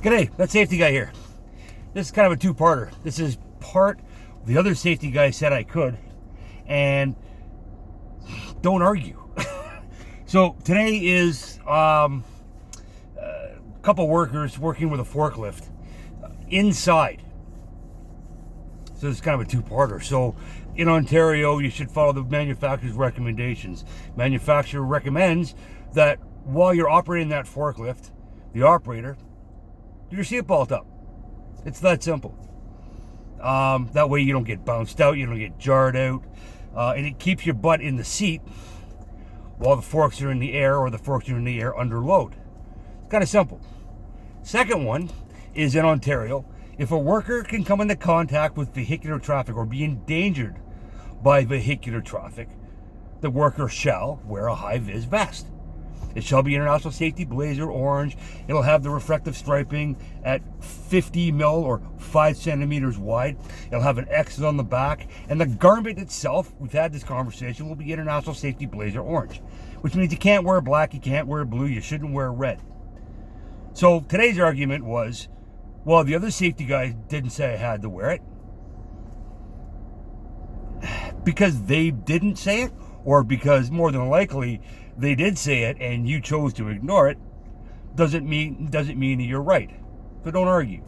G'day, that safety guy here. This is kind of a two-parter. This is part the other safety guy said I could, and don't argue. So today is a couple workers working with a forklift inside. So this is kind of a two-parter. So in Ontario, you should follow the manufacturer's recommendations. Manufacturer recommends that while you're operating that forklift, the operator do your seatbelt up. It's that simple. That way you don't get bounced out, you don't get jarred out, and it keeps your butt in the seat while the forks are in the air or the forks are in the air under load. It's kind of simple. Second one is in Ontario. If a worker can come into contact with vehicular traffic or be endangered by vehicular traffic, the worker shall wear a high-vis vest. It shall be International Safety Blazer orange. It'll have the reflective striping at 50 mil or 5 centimeters wide. It'll have an X on the back. And the garment itself, we've had this conversation, will be International Safety Blazer orange, which means you can't wear black, you can't wear blue, you shouldn't wear red. So today's argument was, well, the other safety guy didn't say I had to wear it. Because they didn't say it, or because more than likely they did say it and you chose to ignore it, doesn't mean you're right. So don't argue.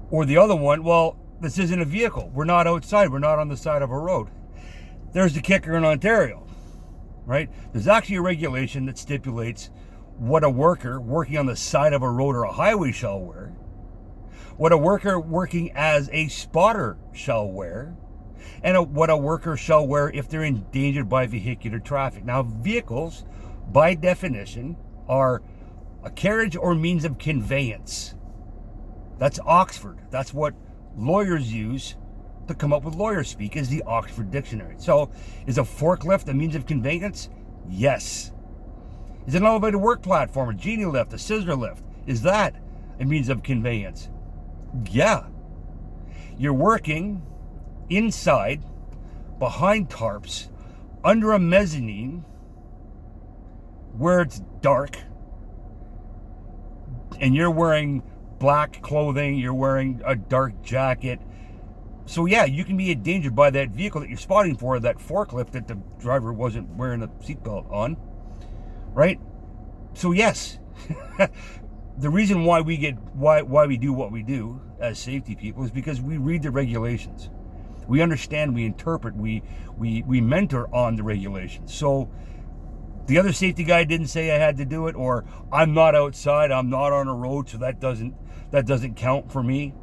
Or the other one, well, this isn't a vehicle. We're not outside. We're not on the side of a road. There's the kicker in Ontario, right? There's actually a regulation that stipulates what a worker working on the side of a road or a highway shall wear, what a worker working as a spotter shall wear, and what a worker shall wear if they're endangered by vehicular traffic. Now, vehicles, by definition, are a carriage or means of conveyance. That's Oxford. That's what lawyers use to come up with lawyer speak, is the Oxford Dictionary. So, is a forklift a means of conveyance? Yes. Is an elevated work platform, a genie lift, a scissor lift, is that a means of conveyance? Yeah. You're working inside, behind tarps, under a mezzanine, where it's dark, and you're wearing black clothing, you're wearing a dark jacket. So yeah, you can be endangered by that vehicle that you're spotting for, that forklift that the driver wasn't wearing a seatbelt on, right? So yes, the reason why we do what we do as safety people is because we read the regulations. We understand, we interpret, we mentor on the regulations. So the other safety guy didn't say I had to do it, or I'm not outside, I'm not on a road, so that doesn't count for me.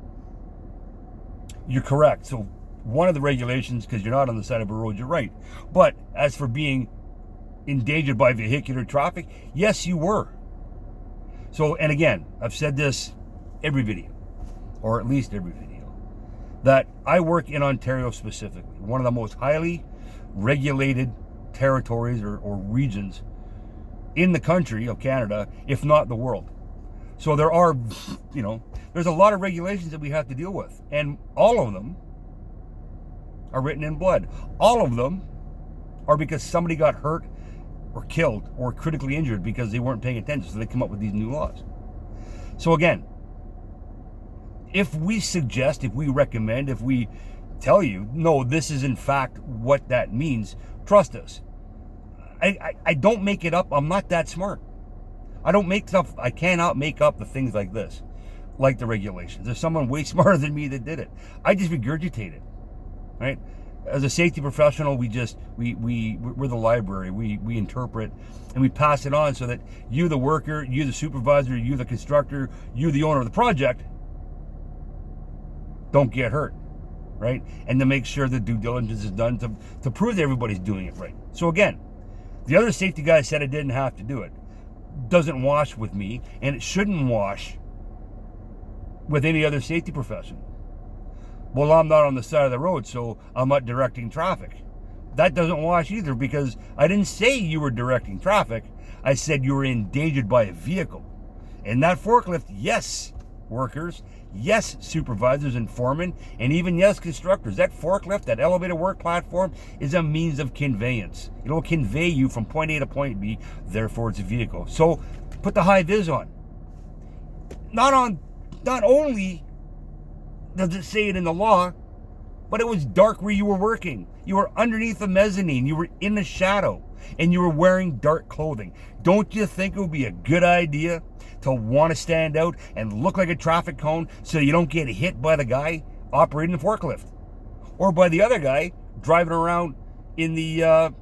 You're correct. So one of the regulations, because you're not on the side of a road, you're right. But as for being endangered by vehicular traffic, yes, you were. So, and again, I've said this every video, or at least every video, that I work in Ontario specifically, one of the most highly regulated territories or regions in the country of Canada, if not the world. So there are, there's a lot of regulations that we have to deal with, and all of them are written in blood. All of them are because somebody got hurt or killed or critically injured because they weren't paying attention, so they come up with these new laws. So again, if we suggest, if we recommend, if we tell you, no, this is in fact what that means, trust us. I don't make it up. I'm not that smart. I don't make stuff. I cannot make up the things like this, like the regulations. There's someone way smarter than me that did it. I just regurgitate it, right? As a safety professional, we're the library. We interpret and we pass it on so that you, the worker, you, the supervisor, you, the constructor, you, the owner of the project, don't get hurt, right? And to make sure that due diligence is done to prove that everybody's doing it right. So again, the other safety guy said I didn't have to do it. Doesn't wash with me, and it shouldn't wash with any other safety professional. Well, I'm not on the side of the road, so I'm not directing traffic. That doesn't wash either, because I didn't say you were directing traffic. I said you were endangered by a vehicle. And that forklift, yes, workers, yes, supervisors and foremen, and even yes, constructors. That forklift, that elevated work platform, is a means of conveyance. It'll convey you from point A to point B, therefore it's a vehicle. So put the high vis on. not only does it say it in the law, but it was dark where you were working. You were underneath the mezzanine. You were in the shadow. And you were wearing dark clothing. Don't you think it would be a good idea to want to stand out and look like a traffic cone so you don't get hit by the guy operating the forklift? Or by the other guy driving around in the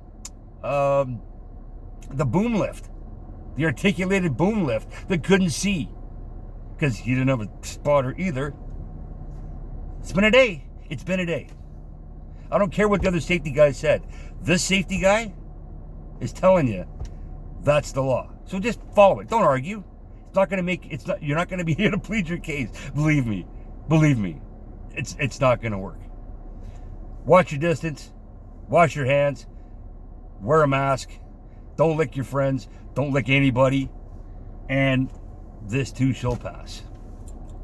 boom lift. The articulated boom lift that couldn't see. Because he didn't have a spotter either. It's been a day. It's been a day. I don't care what the other safety guy said. This safety guy is telling you that's the law. So just follow it. Don't argue. It's not going to make, you're not going to be here to plead your case. Believe me. It's not going to work. Watch your distance. Wash your hands. Wear a mask. Don't lick your friends. Don't lick anybody. And this too shall pass.